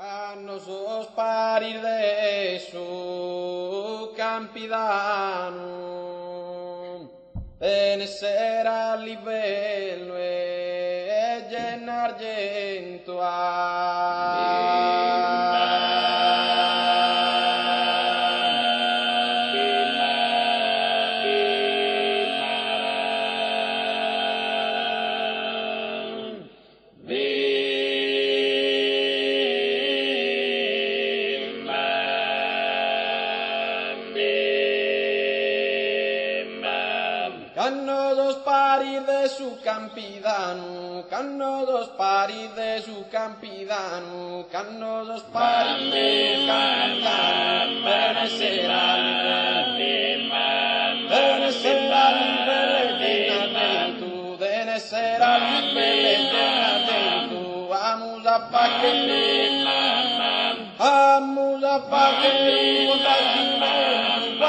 Cannosos parir de su campidano, benessere a livello e argento Cannosos parir de su campidano, cannosos parir de su campidano, cannosos parir de su campidano, benessere a livello, benessere a livello, vamos a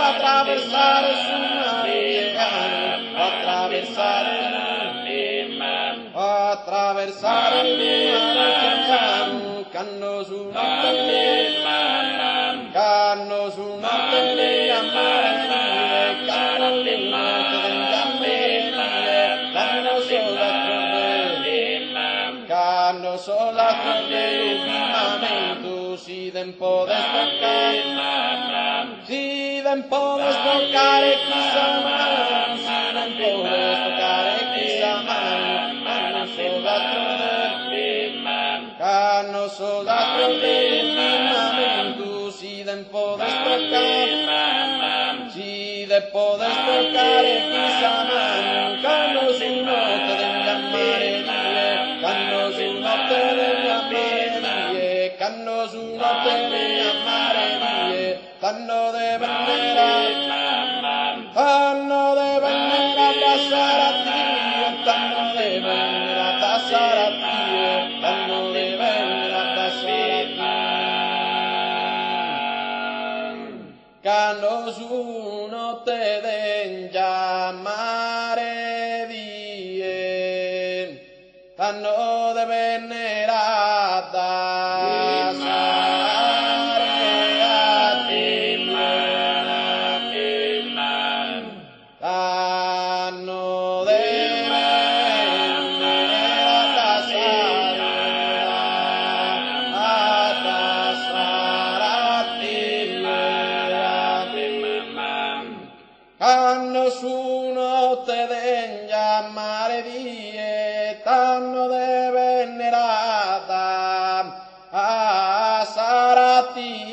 attraversare su attraversare il mare, canno su una tele a mare, canno le note degli ameri, canno sola crede ultimamente, si den può sboccare chissà mai, si den può sboccare chissà mai. Canno soldato dell'armamento si den può sboccare chissà mai, canno sul notte degli ammarerie, canno sul notte degli ammarerie, canno sul notte degli ammarerie, tanno de venire a passare a Dio, tanno de venire a passare a Dio, tanno de venire a passare a Dio. Canno su notte den chiamare die, tanno de venire a Canno su notte den chiamare die, tanno de venerata a Sarati.